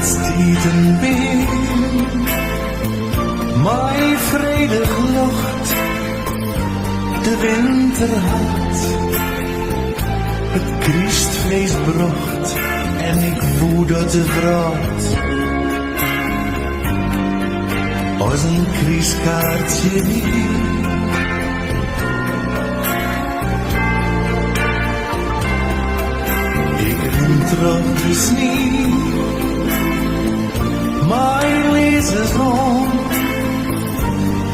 stieten weer, mijn vredig lucht, de winter had, het Christvlees brocht en ik voel dat de vraat, als een kriskaartje weer. Terug de sneeuw, mijn lezensroom,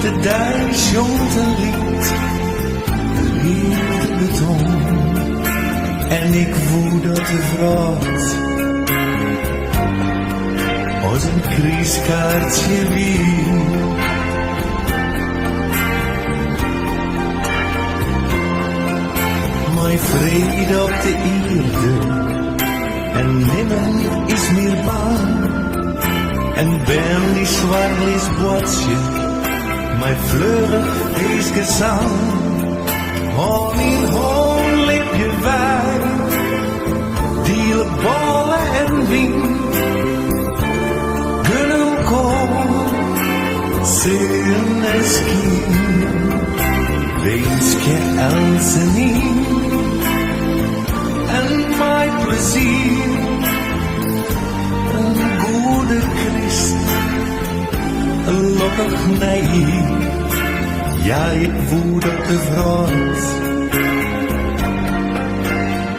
de Duits jonte lied, de liefde beton, en ik voel dat de vraat, als een kriskaartje weer. Mijn vrede op de aarde, en nimmer is meer bang, en ben die zwartlis botsje, mijn vleurig feestgezang, om in hoon lipje wijn, die le ballen en wien, kunnen komen, zeer en skien, wees je elze niet. En mijn plezier, een goede Christ, een lokkig nee, ja ik voel dat de vraat,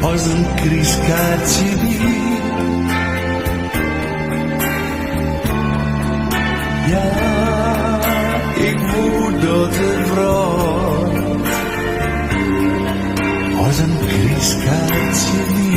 als een kriskaartje weer. Ja, ik voel dat de vraat, als een kriskaartje weer.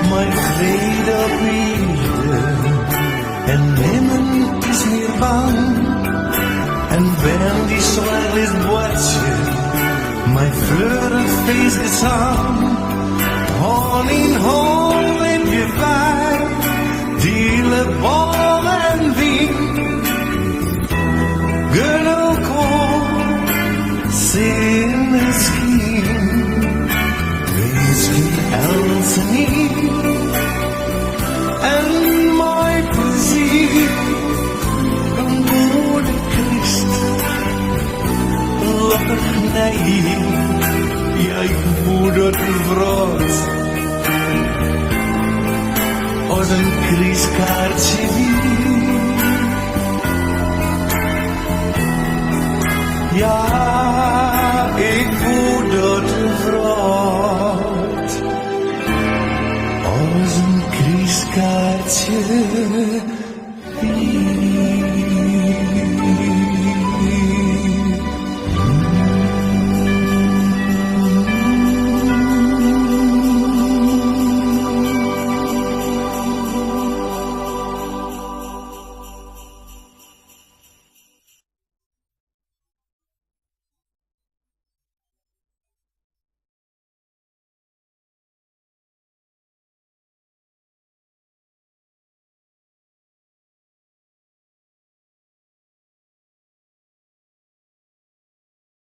Mijn vrede op aarde, en nimmer is meer bang, en ben die zwartlis bootje, mijn fleurig feestgezang, hoon in hoon in je wijn, die le ballen en wien, genoeg kom, zin en skien, wees je elze niet. En mijn plezier, een goede Christ, lokkig nee, ja ik voel dat de vraat, als een kriskaartje weer. Ja, ik voel dat de vraat, als een kriskaartje